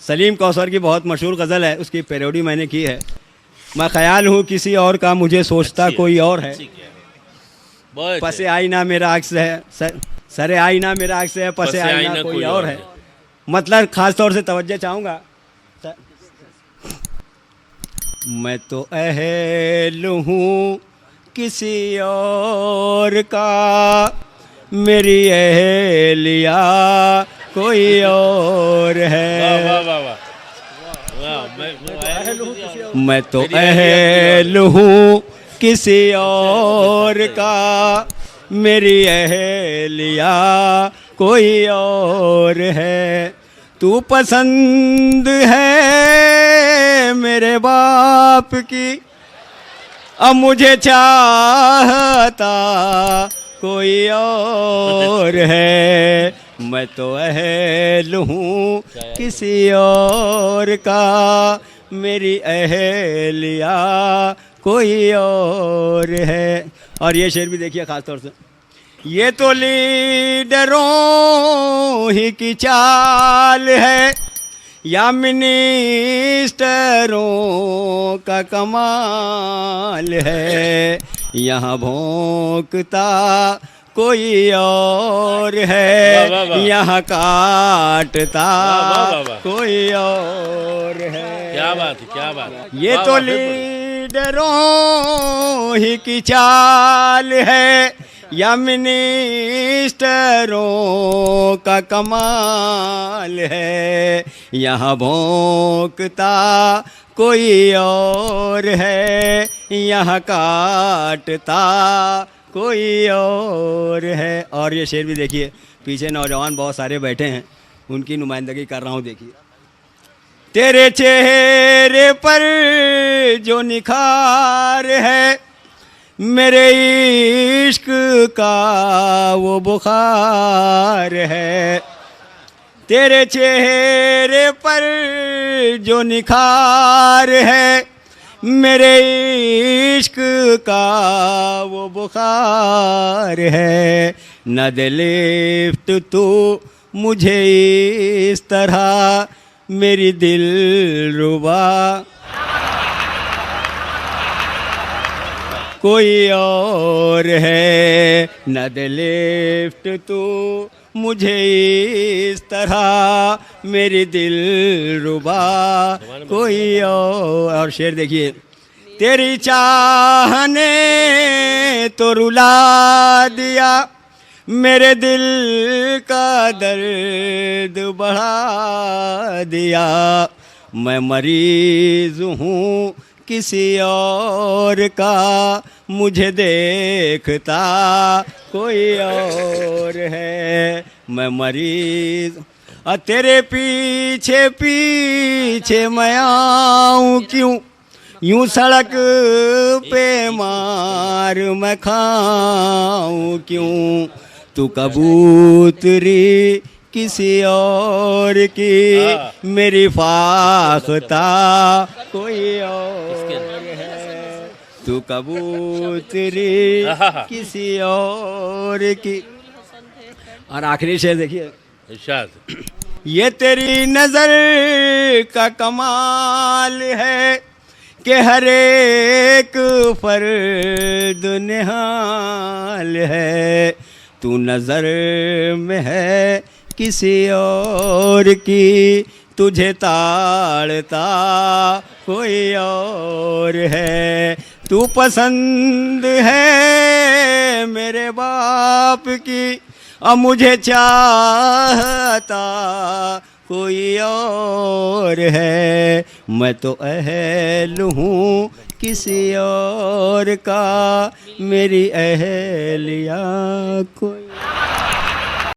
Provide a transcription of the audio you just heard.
सलीम कौसर की बहुत मशहूर गज़ल है, उसकी पैरोडी मैंने की है। मैं ख्याल हूँ किसी और का, मुझे सोचता कोई और है। पसे आईना मेरा अक्स है, सरे आईना मेरा अक्स है, पसे आईना कोई और है। मतलब ख़ास तौर से तवज्जो चाहूँगा। मैं तो अहल हूँ किसी और का, मेरी अहलिया कोई और है। मैं तो अहल हूँ किसी और का, मेरी अहलिया कोई और है। तू पसंद है मेरे बाप की, अब मुझे चाहता कोई और है। मैं तो अहल हूँ किसी और का, मेरी अहलिया कोई और है। और ये शेर भी देखिए ख़ास तौर से, ये तो लीडरों ही की चाल है या मिनिस्टरों का कमाल है। यहाँ भौंकता कोई और है, यहाँ काटता कोई और है। क्या बात है, क्या बात है। ये तो लीडरों ही की चाल है या मिनिस्टरों का कमाल है। यहाँ भौंकता कोई और है, यहाँ काटता कोई और है। और ये शेर भी देखिए, पीछे नौजवान बहुत सारे बैठे हैं, उनकी नुमाइंदगी कर रहा हूँ। देखिए, तेरे चेहरे पर जो निखार है, मेरे इश्क का वो बुखार है। तेरे चेहरे पर जो निखार है, मेरे इश्क का वो बुखार है। न दे लिफ्ट तू मुझे इस तरह, मेरी दिलरुबा कोई और है। न दे लिफ्ट तू मुझे इस तरह, मेरी दिलरुबा कोई और। शेर देखिए, तेरी चाहने तो रुला दिया, मेरे दिल का दर्द बढ़ा दिया। मैं मरीज हूँ किसी और का, मुझे देखता कोई और है। मैं मरीज तेरे पीछे पीछे मैं आऊँ क्यों, यूं सड़क पे मार मैं खाऊं क्यों। तू कबूतरी किसी और की, मेरी फाख्ता कोई और है। तू कबूतरी किसी और की। और आखिरी शेर देखिए, ये तेरी नजर का कमाल है कि हर एक फर्द निहाल है। तू नजर में है किसी और की, तुझे ताड़ता कोई और है। तू पसंद है मेरे बाप की, अब मुझे चाहता कोई और है। मैं तो अहल हूँ किसी और का, मेरी अहलिया कोई